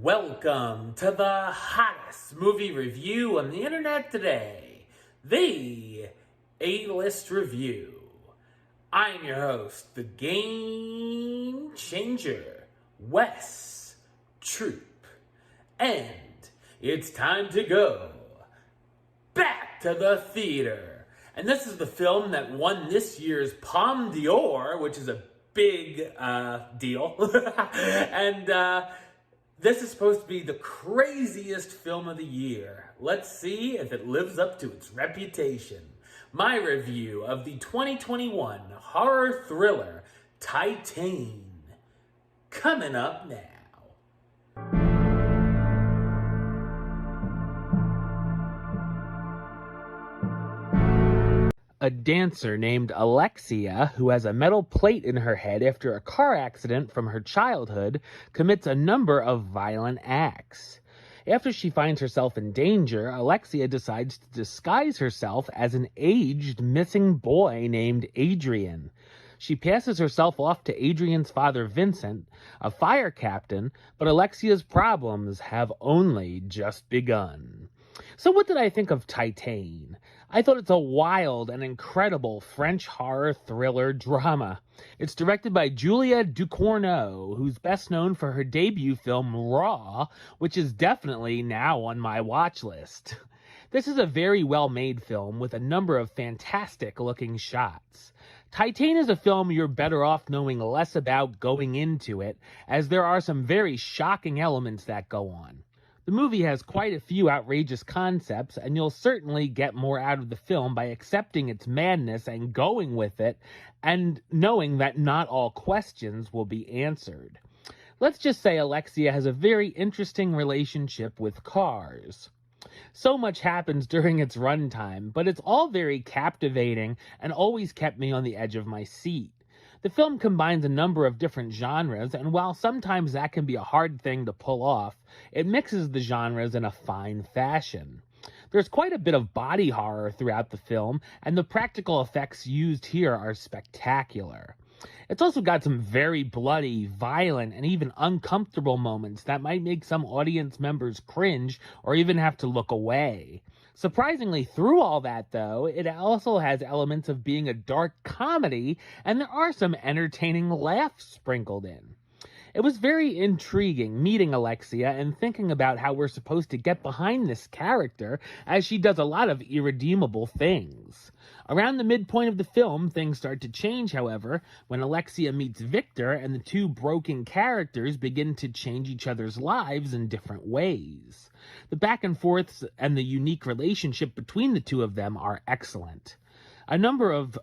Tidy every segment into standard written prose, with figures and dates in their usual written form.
Welcome to the hottest movie review on the internet today, the A-List Review. I'm your host, the Game Changer, Wes Troop. And it's time to go back to the theater. And this is the film that won this year's Palme d'Or, which is a big deal. And this is supposed to be the craziest film of the year. Let's see if it lives up to its reputation. My review of the 2021 horror thriller Titane, coming up now. A dancer named Alexia, who has a metal plate in her head after a car accident from her childhood, commits a number of violent acts. After she finds herself in danger, Alexia decides to disguise herself as an aged missing boy named Adrian. She passes herself off to Adrian's father, Vincent, a fire captain, but Alexia's problems have only just begun. So what did I think of Titane? I thought it's a wild and incredible French horror thriller drama. It's directed by Julia Ducournau, who's best known for her debut film Raw, which is definitely now on my watch list. This is a very well-made film with a number of fantastic-looking shots. Titane is a film you're better off knowing less about going into it, as there are some very shocking elements that go on. The movie has quite a few outrageous concepts, and you'll certainly get more out of the film by accepting its madness and going with it, and knowing that not all questions will be answered. Let's just say Alexia has a very interesting relationship with cars. So much happens during its runtime, but it's all very captivating and always kept me on the edge of my seat. The film combines a number of different genres, and while sometimes that can be a hard thing to pull off, it mixes the genres in a fine fashion. There's quite a bit of body horror throughout the film, and the practical effects used here are spectacular. It's also got some very bloody, violent, and even uncomfortable moments that might make some audience members cringe or even have to look away. Surprisingly, through all that, though, it also has elements of being a dark comedy, and there are some entertaining laughs sprinkled in. It was very intriguing meeting Alexia and thinking about how we're supposed to get behind this character, as she does a lot of irredeemable things. Around the midpoint of the film, things start to change, however, when Alexia meets Victor and the two broken characters begin to change each other's lives in different ways. The back and forths and the unique relationship between the two of them are excellent. A number of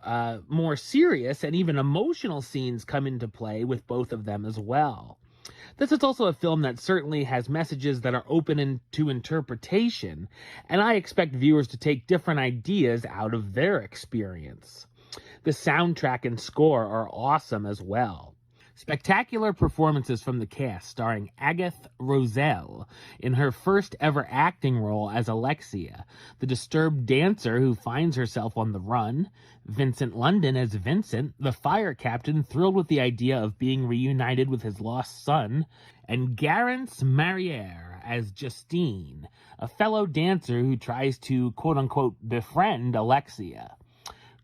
more serious and even emotional scenes come into play with both of them as well. This is also a film that certainly has messages that are open to interpretation, and I expect viewers to take different ideas out of their experience. The soundtrack and score are awesome as well. Spectacular performances from the cast, starring Agathe Roselle in her first ever acting role as Alexia, the disturbed dancer who finds herself on the run, Vincent London as Vincent, the fire captain thrilled with the idea of being reunited with his lost son, and Garance Mariere as Justine, a fellow dancer who tries to quote-unquote befriend Alexia.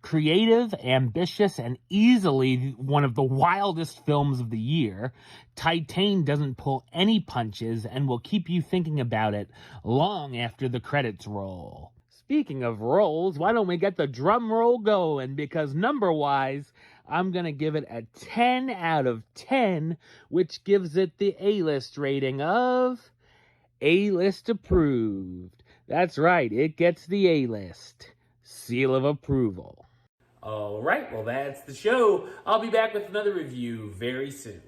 Creative, ambitious, and easily one of the wildest films of the year, Titane doesn't pull any punches and will keep you thinking about it long after the credits roll. Speaking of rolls, why don't we get the drum roll going? Because number-wise, I'm going to give it a 10 out of 10, which gives it the A-list rating of A-list approved. That's right, it gets the A-list. Seal of approval. Alright, well that's the show. I'll be back with another review very soon.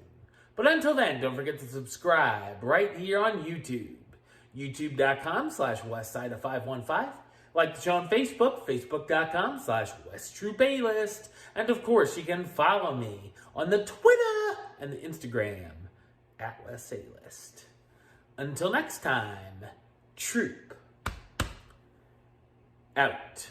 But until then, don't forget to subscribe right here on YouTube. YouTube.com/Westside515. Like the show on Facebook, Facebook.com/WesTroopAlist. And of course, you can follow me on the Twitter and the Instagram @WesAlist. Until next time, Troop out.